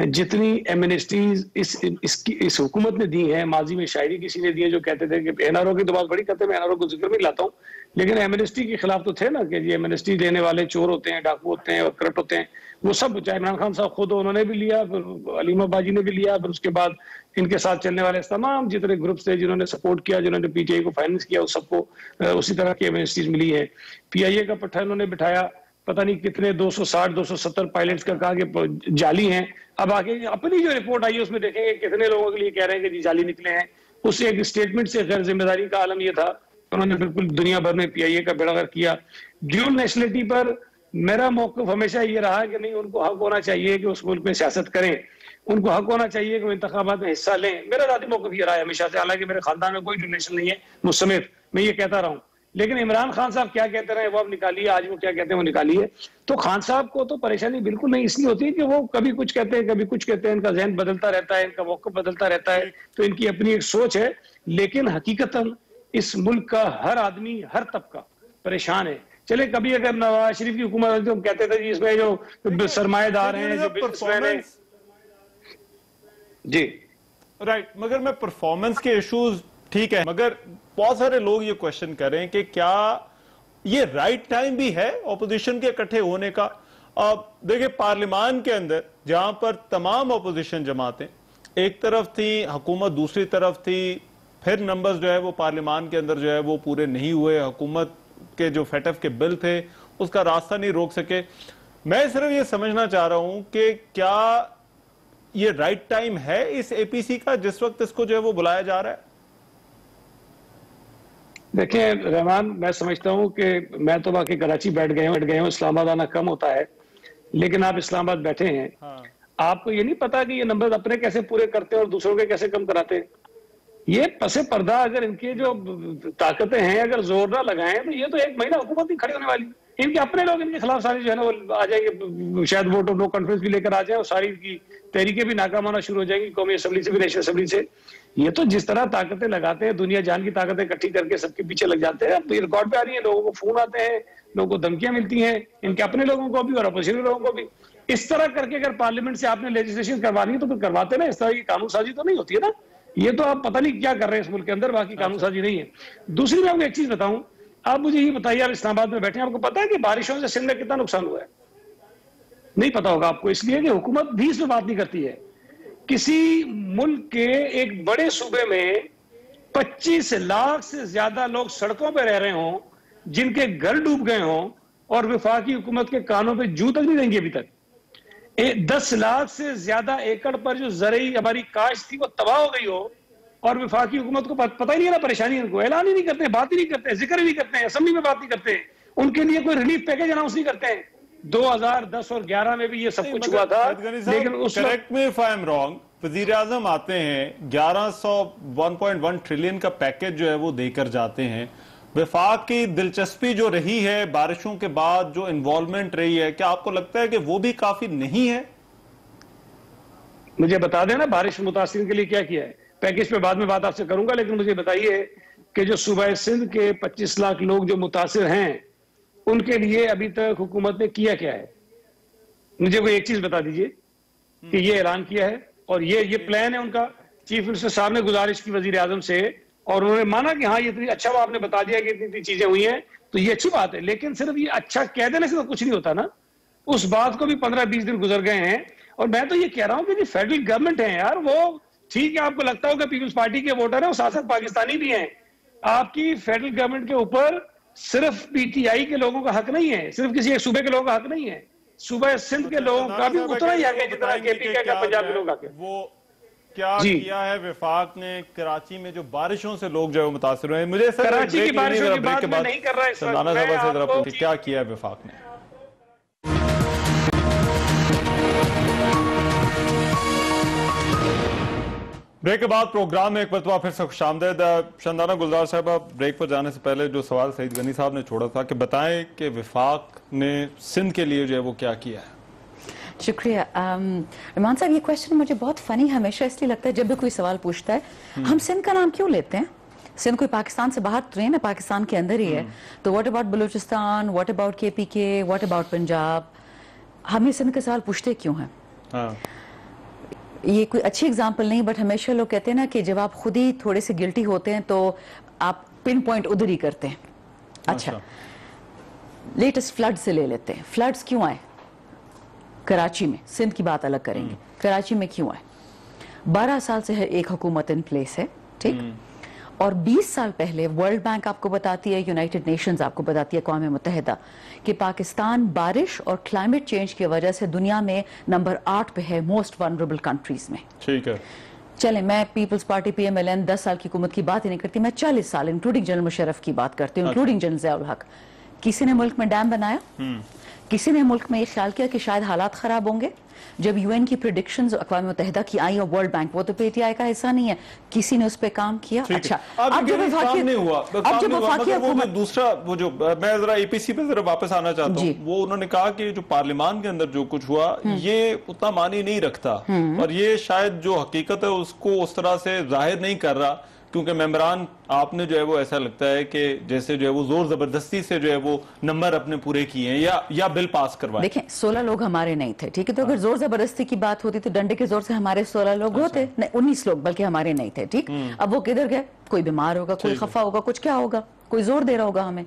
जितनी एमनेस्टीज इस हुकूमत ने दी है, माजी में शायरी किसी ने दी है जो कहते थे कि एनआरओ की तो बात बड़ी करते हैं, मैं एनआरओ को जिक्र में लाता हूँ, लेकिन एमनेस्टी के खिलाफ तो थे ना कि ये एमनेस्टी देने वाले चोर होते हैं, डाकू होते हैं और करप्ट होते हैं। वो सब, चाहे इमरान खान साहब खुद, उन्होंने भी लिया, अलीमा बाजी ने भी लिया, फिर उसके बाद इनके साथ चलने वाले तमाम जितने ग्रुप्स थे जिन्होंने सपोर्ट किया, जिन्होंने पीटीआई को फाइनेंस किया, उस सबको उसी तरह की एमनेस्टीज मिली है। पीआईए का पट्टा इन्होंने बिठाया, पता नहीं कितने 260-270 पायलट्स का कहा कि जाली हैं। अब आगे अपनी जो रिपोर्ट आई है उसमें देखेंगे कितने लोगों के लिए कह रहे हैं कि जी जाली निकले हैं। उस एक स्टेटमेंट से गैर जिम्मेदारी का आलम यह था, उन्होंने बिल्कुल दुनिया भर में पीआईए का बेड़ा गर्क किया। ड्यूल नेशनलिटी पर मेरा मौक़िफ़ हमेशा ये रहा कि नहीं, उनको हक होना चाहिए कि उस मुल्क में सियासत करें, उनको हक होना चाहिए कि वो इंतखाबात में हिस्सा लें। मेरा ज़ाती मौक़िफ़ ये रहा है हमेशा से, हालांकि मेरे खानदान में कोई डोनेशन नहीं है, मुझ समेत, मैं ये कहता रहा हूँ। लेकिन इमरान खान साहब क्या कहते रहे वो अब निकालिए, आज वो क्या कहते हैं वो निकालिए। तो खान साहब को तो परेशानी बिल्कुल नहीं इसलिए होती है कि वो कभी कुछ कहते हैं कभी कुछ कहते हैं, इनका जहन बदलता रहता है, इनका मौक़िफ़ बदलता रहता है, तो इनकी अपनी एक सोच है। लेकिन हकीकतन इस मुल्क का हर आदमी, हर तबका परेशान है। चले, कभी अगर नवाज शरीफ की हुकूमत तो कहते थे जी इसमें जो सरमाएदार हैं, जो बिजनेसमैन हैं, जी राइट, मगर मैं परफॉर्मेंस के इश्यूज ठीक है, मगर बहुत सारे लोग ये क्वेश्चन कर रहे हैं कि क्या ये राइट टाइम भी है ऑपोजिशन के इकट्ठे होने का? देखिए, पार्लियामान के अंदर जहां पर तमाम ऑपोजिशन जमातें एक तरफ थी, हुकूमत दूसरी तरफ थी, फिर नंबर्स जो है वो पार्लियामान के अंदर जो है वो पूरे नहीं हुए, हुकूमत के जो फेटफ के बिल थे उसका रास्ता नहीं रोक सके। मैं सिर्फ ये समझना चाह रहा हूं कि क्या ये राइट टाइम है इस एपीसी का जिस वक्त इसको जो है वो बुलाया जा रहा है? देखिए रहमान, मैं समझता हूं कि मैं तो बाकी कराची बैठ गए हूं, इस्लामाबाद आना कम होता है, लेकिन आप इस्लामाबाद बैठे हैं। हाँ। आपको ये नहीं पता कि ये नंबर अपने कैसे पूरे करते हैं और दूसरों के कैसे कम कराते हैं? ये पसे पर्दा अगर इनके जो ताकतें हैं अगर जोर ना लगाएं तो ये तो 1 महीना हुकूमत नहीं खड़ी होने वाली। इनके अपने लोग इनके खिलाफ सारी जो है ना वो आ जाएंगे, शायद वोट ऑफ नो कॉन्फ्रेंस भी लेकर आ जाए और सारी की तहरीकें भी नाकाम होना शुरू हो जाएंगी, कौमी असेंबली से भी, नेशनल असेंबली से। ये तो जिस तरह ताकतें लगाते हैं, दुनिया जान की ताकतें इकट्ठी करके सबके पीछे लग जाते हैं। अब ये रिकॉर्ड पे आ रही है, लोगों को फोन आते हैं, लोगों को धमकियां मिलती हैं, इनके अपने लोगों को भी और अपोजिशन के लोगों को भी। इस तरह करके अगर पार्लियामेंट से आपने लेजिस्लेशन करवानी है तो फिर करवाते ना, इस तरह की कानून साजी तो नहीं होती है ना। ये तो आप पता नहीं क्या कर रहे हैं इस मुल्क के अंदर, बाकी कानून साजी नहीं है। दूसरी मैं आपको एक चीज बताऊं, आप मुझे ये बताइए, आप इस्लामाबाद में बैठे हैं, आपको पता है कि बारिशों से सिंध में कितना नुकसान हुआ है? नहीं पता होगा आपको, इसलिए कि हुकूमत भी इसमें बात नहीं करती है। किसी मुल्क के एक बड़े सूबे में 25 लाख से ज्यादा लोग सड़कों पर रह रहे हों, जिनके घर डूब गए हों, और वफाकी हुकूमत के कानों पे जू तक नहीं देंगे अभी तक। 10 लाख से ज्यादा एकड़ पर जो जरिए हमारी काश्त थी वो तबाह हो गई हो, और वफाकी हुकूमत को पता ही नहीं है ना परेशानी, इनको ऐलान ही नहीं करते, बात ही नहीं करते, जिक्र ही नहीं करते हैं, असेंबली में बात नहीं करते, उनके लिए कोई रिलीफ पैकेज अनाउंस नहीं करते हैं। 2010 और 11 में भी ये सब कुछ हुआ था, लेकिन उस correct me if I am wrong, वजीर आजम आते हैं 1.1 ट्रिलियन का पैकेज जो है वो देकर जाते हैं। वफाक की दिलचस्पी जो रही है बारिशों के बाद, जो इन्वॉल्वमेंट रही है, क्या आपको लगता है कि वो भी काफी नहीं है? मुझे बता देना बारिश मुतासिर के लिए क्या किया है। पैकेज पे बाद में बात आपसे करूंगा, लेकिन मुझे बताइए कि जो सूबा सिंध के 25 लाख लोग जो मुतासिर हैं, उनके लिए अभी तक हुकूमत ने किया क्या है? मुझे कोई एक चीज बता दीजिए कि ये ऐलान किया है और ये प्लान है उनका। चीफ मिनिस्टर साहब ने गुजारिश की वजीर आजम से और उन्होंने माना कि हाँ ये इतनी अच्छा, आपने बता दिया कि इतनी चीजें हुई हैं, तो ये अच्छी बात है। लेकिन सिर्फ ये अच्छा कह देने से तो कुछ नहीं होता ना, उस बात को भी 15-20 दिन गुजर गए हैं। और मैं तो ये कह रहा हूं कि फेडरल गवर्नमेंट है यार, वो ठीक है, आपको लगता होगा पीपल्स पार्टी के वोटर है, वो साथ पाकिस्तानी भी हैं। आपकी फेडरल गवर्नमेंट के ऊपर सिर्फ पीटीआई के लोगों का हक नहीं है, सिर्फ किसी एक सूबे के लोगों का हक नहीं है, सूबा सिंध के लोगों का भी उतना ही हक है जितना केपी का पंजाब के लोगों का। वो क्या किया है वफाक ने कराची में जो बारिशों से लोग जो है मुतासिर हुए? मुझे कराची की बारिशों की बात मैं नहीं कर रहा है, क्या किया है वफाक ने? ब्रेक के बाद प्रोग्राम में एक मरतबा फिर से खुशामदीद। शंदाना गुलजार साहब, ब्रेक पर जाने से पहले जो सवाल सईद गनी साहब ने छोड़ा था कि बताएं कि वफाक ने सिंध के लिए जो है वो क्या किया है। शुक्रिया रहमान साहब, ये क्वेश्चन मुझे बहुत फनी हमेशा इसलिए लगता है जब भी कोई सवाल पूछता है, हम सिंध का नाम क्यों लेते हैं? सिंध कोई पाकिस्तान से बाहर तो नहीं ना, पाकिस्तान के अंदर ही है। तो what about Balochistan, what about KPK, what about Punjab, हम ये सिंध के सवाल पूछते क्यों हैं? ये कोई अच्छी एग्जाम्पल नहीं, बट हमेशा लोग कहते हैं ना कि जब आप खुद ही थोड़े से गिल्टी होते हैं तो आप पिन पॉइंट उधर ही करते हैं। अच्छा, लेटेस्ट फ्लड से ले लेते हैं। फ्लड्स क्यों आए कराची में? सिंध की बात अलग करेंगे, कराची में क्यों आए? 12 साल से है एक हुकूमत इन प्लेस है, ठीक, और 20 साल पहले वर्ल्ड बैंक आपको बताती है, यूनाइटेड नेशंस आपको बताती है, अक़वाम मुत्तहिदा, कि पाकिस्तान बारिश और क्लाइमेट चेंज की वजह से दुनिया में नंबर 8 पे है मोस्ट वनरेबल कंट्रीज में। ठीक है, चले, मैं पीपल्स पार्टी PMLN 10 साल की हुकूमत की बात ही नहीं करती, मैं 40 साल इंक्लूडिंग जनरल मुशर्रफ की बात करती हूँ, इंक्लूडिंग जनरल ज़ियाउल हक। किसी ने मुल्क में डैम बनाया? किसी ने मुल्क में ये ख्याल किया कि शायद हालात खराब होंगे? जब UN की प्रेडिक्शंस अक़वाम मुत्तहिदा की आई और वर्ल्ड बैंक, वो तो PTI का हिस्सा नहीं है, किसी ने उस पर काम किया? अच्छा, अब जब नहीं हुआ, अब जब वो दूसरा, वो जो मैं जरा APC पे जरा वापस आना चाहता हूँ, वो उन्होंने कहा कि जो पार्लियामान के अंदर जो कुछ हुआ ये उतना मानी नहीं रखता, और ये शायद जो हकीकत है उसको उस तरह से जाहिर नहीं कर रहा, क्योंकि मेंबरान आपने जो है वो ऐसा लगता है कि जैसे जो है वो जोर जबरदस्ती से जो है वो नंबर अपने पूरे किए हैं या बिल पास करवाए। देखें, 16 लोग हमारे नहीं थे, ठीक है, तो अगर जोर जबरदस्ती की बात होती तो डंडे के जोर से हमारे 16 लोग होते, नहीं 19 लोग बल्कि हमारे नहीं थे, ठीक। अब वो किधर गए? कोई बीमार होगा, कोई खफा होगा, कुछ क्या होगा, कोई जोर दे रहा होगा हमें।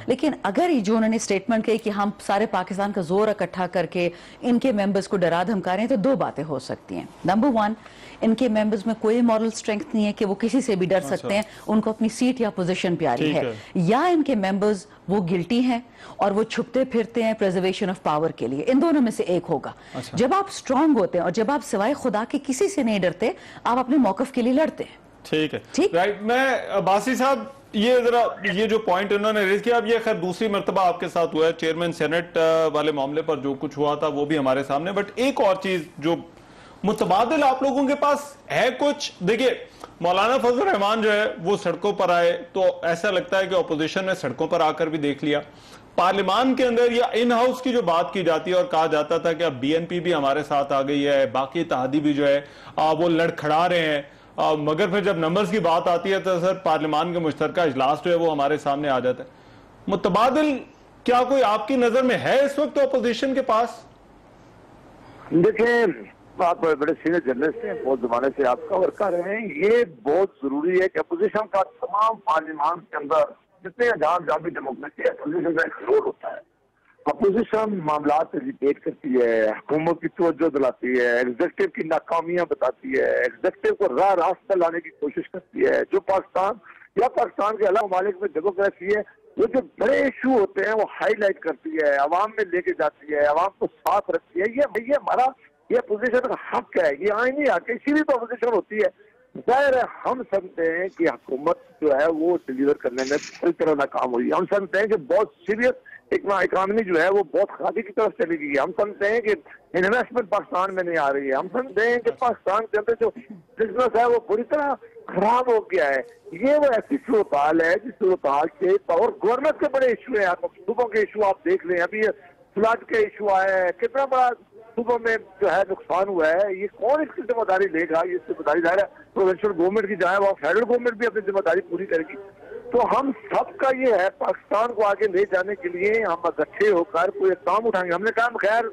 लेकिन अगर ये जो उन्होंने स्टेटमेंट कही कि हम सारे पाकिस्तान का जोर इकट्ठा करके इनके मेंबर्स को डरा धमका रहे हैं, तो दो बातें हो सकती हैं। नंबर 1, इनके मेंबर्स में कोई मॉरल स्ट्रेंथ नहीं है कि वो किसी से भी डर सकते हैं, उनको अपनी सीट या पोजीशन प्यारी है, या इनके मेंबर्स वो गिल्टी हैं और वो छुपते फिरते हैं प्रिजर्वेशन ऑफ पावर के लिए। इन दोनों में से एक होगा। जब आप स्ट्रांग होते हैं और जब आप सिवाय खुदा के किसी से नहीं डरते, आप अपने मौकफ के लिए लड़ते हैं। ठीक है, ठीक, राइट। मैं बासी साहब, ये जरा ये जो पॉइंट उन्होंने रेज किया, अब ये खैर दूसरी मर्तबा आपके साथ हुआ है, चेयरमैन सेनेट वाले मामले पर जो कुछ हुआ था वो भी हमारे सामने, बट एक और चीज जो मुतबादिल आप लोगों के पास है कुछ, देखिए मौलाना फजल रहमान जो है वो सड़कों पर आए तो ऐसा लगता है कि अपोजिशन ने सड़कों पर आकर भी देख लिया। पार्लियामान के अंदर या इन हाउस की जो बात की जाती है और कहा जाता था कि अब बीएनपी भी हमारे साथ आ गई है, बाकी इत्तेहादी भी जो है वो लड़खड़ा रहे हैं, मगर फिर जब नंबर्स की बात आती है तो सर पार्लियामान का मुश्तरका इजलास जो है वो हमारे सामने आ जाता है। मुतबादिल क्या कोई आपकी नजर में है इस वक्त अपोजिशन के पास? देखें, आप बड़े सीनियर जर्नलिस्ट हैं, बहुत जमाने से आप कवर कर रहे हैं। ये बहुत जरूरी है कि अपोजिशन का तमाम पार्लियामान के अंदर जितने जहां भी डेमोक्रेसी है, अपोजिशन का एक रोल होता है। अपोजिशन मामला डिबेट करती है, हुकूमत की तवज्जो दिलाती है, एग्जीक्यूटिव की नाकामियां बताती है, एग्जीक्यूटिव को रास्ता लाने की कोशिश करती है। जो पाकिस्तान या पाकिस्तान के अलावा ममालिक में डेमोक्रेसी है, वो जो बड़े इशू होते हैं वो हाईलाइट करती है, अवाम में लेके जाती है, अवाम को साथ रखती है। ये हमारा ये अपोजिशन का हक है, ये आईनी हक है, इसीलिए तो अपोजिशन होती है। जाहिर है हम समझते हैं कि हुकूमत जो है वो डिलीवर करने में पूरी तरह नाकाम हुई है। हम समझते हैं कि बहुत सीरियस इकॉनमी जो है वो बहुत खादी की तरफ चली गई है। हम समझते हैं कि इन्वेस्टमेंट पाकिस्तान में नहीं आ रही है। हम समझते हैं कि पाकिस्तान के अंदर जो बिजनेस है वो पूरी तरह खराब हो गया है। ये वो ऐसी सूरत हाल है जिस सूरत हाल से और गवर्नमेंट के बड़े इशू है, सूबों के इशू आप देख लें, अभी फ्लड के इशू आए हैं, कितना बड़ा सूबों में जो है नुकसान हुआ है। ये कौन इसकी जिम्मेदारी लेगा? ये जिम्मेदारी जाहिर है प्रोविंशियल गवर्नमेंट की, जाए वो फेडरल गवर्नमेंट भी अपनी जिम्मेदारी पूरी करेगी। तो हम सबका ये है पाकिस्तान को आगे ले जाने के लिए हम इकट्ठे होकर कोई काम उठाएंगे। हमने कहा गैर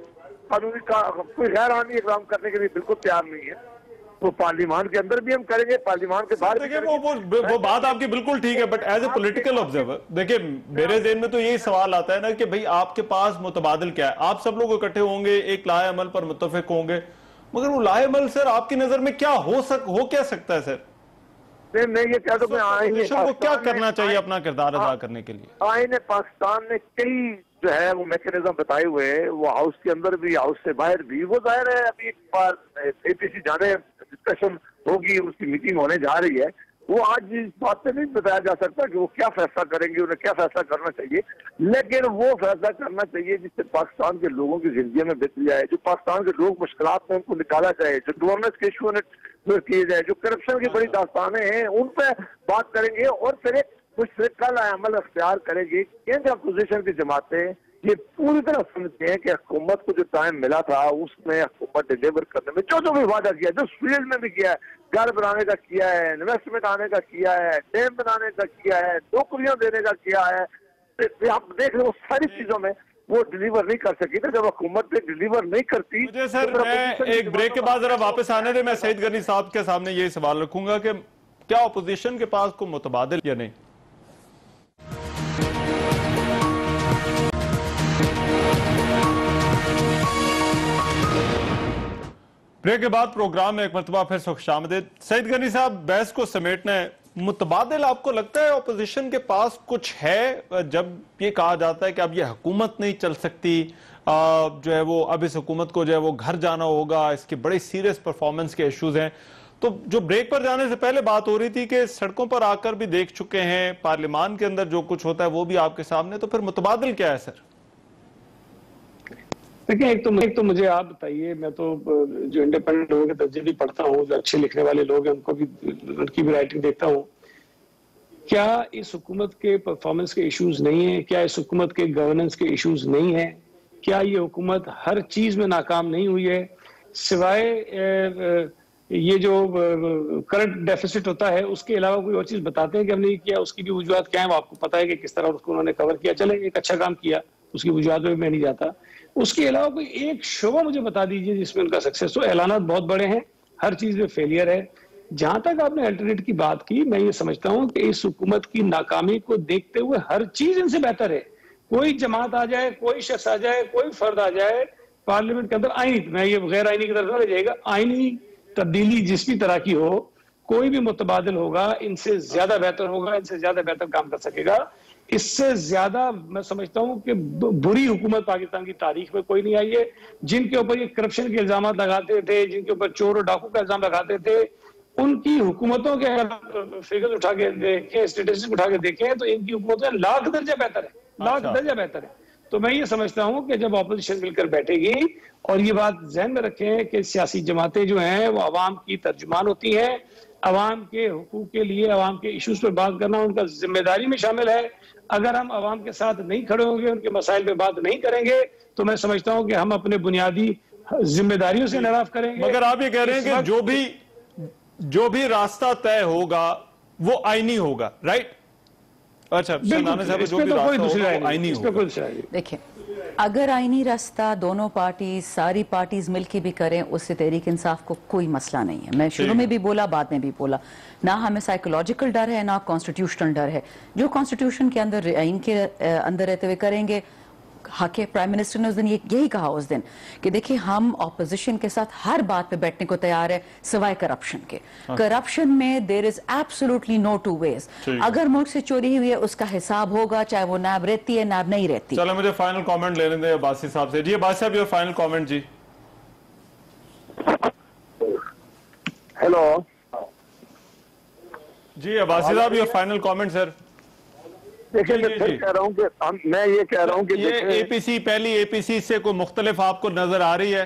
कानूनी का कोई गैर आईनी इकराम करने के लिए बिल्कुल तैयार नहीं है। तो पार्लियामान के अंदर भी हम करेंगे, पार्लियामान के बाहर भी करेंगे। वो बात आपकी बिल्कुल ठीक है, but as a political observer देखिए मेरे ज़हन में तो यही सवाल आता है ना कि भाई आपके पास मुतबादिल क्या है? आप सब लोग इकट्ठे होंगे, एक लाए अमल पर मुत्तफिक होंगे, मगर वो लाए अमल सर आपकी नजर में क्या हो क्या सकता है सर? मैं ये कह दूं, को क्या करना चाहिए अपना किरदार अदा करने के लिए? आईने पाकिस्तान ने कई जो है वो मैकेनिज्म बताए हुए हैं, वो हाउस के अंदर भी हाउस से बाहर भी। वो जाहिर है अभी एक बार एपीसी जाने डिस्कशन होगी, उसकी मीटिंग होने जा रही है। वो आज इस बात से नहीं बताया जा सकता कि वो क्या फैसला करेंगे, उन्हें क्या फैसला करना चाहिए, लेकिन वो फैसला करना चाहिए जिससे पाकिस्तान के लोगों की जिंदगी में बेहतरी आए, जो पाकिस्तान के लोग मुश्किलात में उनको निकाला जाए, जो गवर्नेंस के इशू किए जाए, जो करप्शन की बड़ी दास्तानें हैं उन पर बात करेंगे और फिर कुछ कल अमल अख्तियार करेगी। केंद्र अपोजिशन की जमातें ये पूरी तरह समझते हैं कि हुकूमत को जो टाइम मिला था उसमें हुकूमत डिलीवर करने में जो भी वादा किया, जो फील्ड में भी किया है, घर बनाने का किया है, इन्वेस्टमेंट आने का किया है, डैम बनाने का किया है, नौकरियां देने का किया है, आप देख रहे हो सारी चीजों में वो डिलीवर नहीं कर सकी। तो जब हुकूमत ने डिलीवर नहीं करती मुझे सर तो मैं एक ब्रेक के बाद जरा वापस आने दे, मैं सईद गनी साहब के सामने ये सवाल रखूंगा कि क्या अपोजिशन के पास कोई मुतबादिल या नहीं? ब्रेक के बाद प्रोग्राम में एक मरतबा फिर से खुशामदीद। सईद गनी साहब, बहस को समेटना है, मुतबादिल आपको लगता है अपोजिशन के पास कुछ है? जब ये कहा जाता है कि अब ये हुकूमत नहीं चल सकती, जो है वो अब इस हुकूमत को जो है वो घर जाना होगा, इसके बड़े सीरियस परफॉर्मेंस के इश्यूज हैं, तो जो ब्रेक पर जाने से पहले बात हो रही थी कि सड़कों पर आकर भी देख चुके हैं, पार्लियामान के अंदर जो कुछ होता है वो भी आपके सामने, तो फिर मुतबादिल क्या है सर? देखिए, एक तो मुझे आप बताइए, मैं तो जो इंडिपेंडेंट लोगों के दर्जे भी पढ़ता हूँ, जो अच्छे लिखने वाले लोग हैं उनको भी, उनकी भी राइटिंग देखता हूँ। क्या इस हुकूमत के परफॉर्मेंस के इश्यूज नहीं है? क्या इस हुकूमत के गवर्नेंस के इश्यूज नहीं है? क्या ये हुकूमत हर चीज में नाकाम नहीं हुई है? सिवाय ये जो करंट डेफिसिट होता है उसके अलावा कोई और चीज बताते हैं कि हमने किया, उसकी भी वजूहत क्या है वो आपको पता है कि किस तरह उसको उन्होंने कवर किया। चले एक अच्छा काम किया, उसकी वजूहत में मैं नहीं जाता। उसके अलावा कोई एक शोबा मुझे बता दीजिए जिसमें उनका सक्सेस हो। ऐलानात बहुत बड़े हैं, हर चीज में फेलियर है। जहां तक आपने अल्टरनेट की बात की, मैं ये समझता हूं कि इस हुकूमत की नाकामी को देखते हुए हर चीज इनसे बेहतर है। कोई जमात आ जाए, कोई शख्स आ जाए, कोई फर्द आ जाए पार्लियामेंट के अंदर, आईनी, मैं ये गैर आईनी की तरफ न ले जाएगा, आईनी तब्दीली जिस भी तरह की हो, कोई भी मुतबादिल होगा इनसे ज्यादा बेहतर होगा, इनसे ज्यादा बेहतर काम कर सकेगा। इससे ज्यादा मैं समझता हूं कि बुरी हुकूमत पाकिस्तान की तारीख में कोई नहीं आई है। जिनके ऊपर ये करप्शन के इल्जाम लगाते थे, जिनके ऊपर चोर और डाकू का इल्जाम लगाते थे, उनकी हुकूमतों के अगर फिगर उठा के देखें, स्टेटिस्टिक्स उठा के देखें, तो इनकी हुकूमतें लाख दर्जा बेहतर है, लाख दर्जा बेहतर है। तो मैं ये समझता हूं कि जब ऑपोजिशन मिलकर बैठेगी, और ये बात ध्यान में रखें कि सियासी जमातें जो हैं वो आवाम की तर्जुमान होती हैं, अवाम के हुकूक के लिए, अवाम के इश्यूज पे बात करना उनका जिम्मेदारी में शामिल है। अगर हम अवाम के साथ नहीं खड़े होंगे, उनके मसाइल पे बात नहीं करेंगे, तो मैं समझता हूँ कि हम अपने बुनियादी जिम्मेदारियों से नाराज करेंगे। मगर आप ये कह रहे हैं कि जो भी रास्ता तय होगा वो आईनी होगा, राइट? अच्छा, शंदाना साहब, जो भी रास्ता होगा वो आईनी होगा। देखिए, अगर आईनी रास्ता दोनों पार्टी, सारी पार्टीज मिलके भी करें, उससे तहरीक इंसाफ को कोई मसला नहीं है। मैं शुरू में भी बोला, बाद में भी बोला, ना हमें साइकोलॉजिकल डर है, ना कॉन्स्टिट्यूशनल डर है। जो कॉन्स्टिट्यूशन के अंदर, आइन के अंदर रहते हुए करेंगे, हक है। प्राइम मिनिस्टर ने उस दिन यही कहा उस दिन कि देखिए, हम ऑपोजिशन के साथ हर बात पे बैठने को तैयार है सिवाय करप्शन के। करप्शन में there is absolutely no two ways. अगर मुल्क से चोरी हुई है, उसका हिसाब होगा, चाहे वो नाब रहती है नाब नहीं रहती। चलो, मुझे फाइनल कमेंट लेने दें अब्बासी साहब से। जी Abbasi sahab, your final comment. जी हेलो जी Abbasi sahab, your final comment sir. देखिए, मैं फिर कह रहा हूँ कि मैं ये कह रहा हूँ कि ये एपीसी, पहली एपीसी से कोई मुख्तलिफ आपको नजर आ रही है?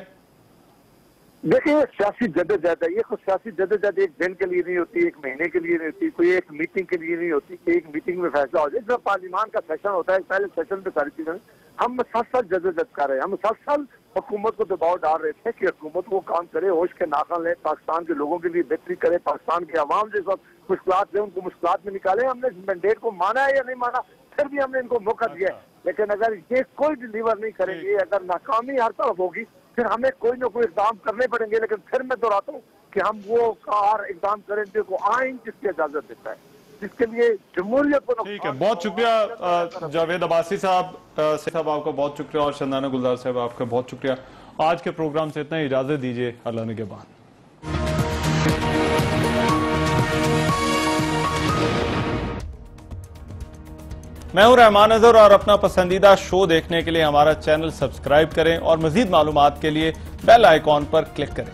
देखिए, सियासी जद्दोजहद है। ये कुछ सियासी जद्दोजहद एक दिन के लिए नहीं होती, एक महीने के लिए नहीं होती, कोई एक मीटिंग के लिए नहीं होती कि एक मीटिंग में फैसला हो जाए। इसमें पार्लियामान का सेशन होता है, पहले सेशन पे सारी चीजें हम 7 साल जद्दोजहद कर रहे हैं। हम 7 साल हुकूमत को दबाव डाल रहे थे कि हुकूमत वो काम करे, होश के नाखन ले, पाकिस्तान के लोगों के लिए बेहतरी करे, पाकिस्तान के अवाम जिस वक्त मुश्किलात थे उनको मुश्किलात में निकाले। हमने इस मैंडेट को माना है या नहीं माना, फिर भी हमने इनको मौका दिया है। लेकिन अगर ये कोई डिलीवर नहीं करेंगे, अगर नाकामी हर तरफ होगी, फिर हमें कोई ना कोई इकदाम करने पड़ेंगे। लेकिन फिर मैं दोहराता हूँ कि हम वो कार इकदाम करेंगे को आइन जिसकी इजाजत देता है, जिसके लिए जमहूरियत को। ठीक है, बहुत शुक्रिया जावेद अब्बासी साहब, आपका बहुत शुक्रिया, और शंदाना गुलजार साहब आपका बहुत शुक्रिया। आज के प्रोग्राम से इतना, इजाजत दीजिए, अल्लाह ने के बाद। मैं हूं रहमान अजहर, और अपना पसंदीदा शो देखने के लिए हमारा चैनल सब्सक्राइब करें और मजीद मालूमात के लिए बेल आइकॉन पर क्लिक करें।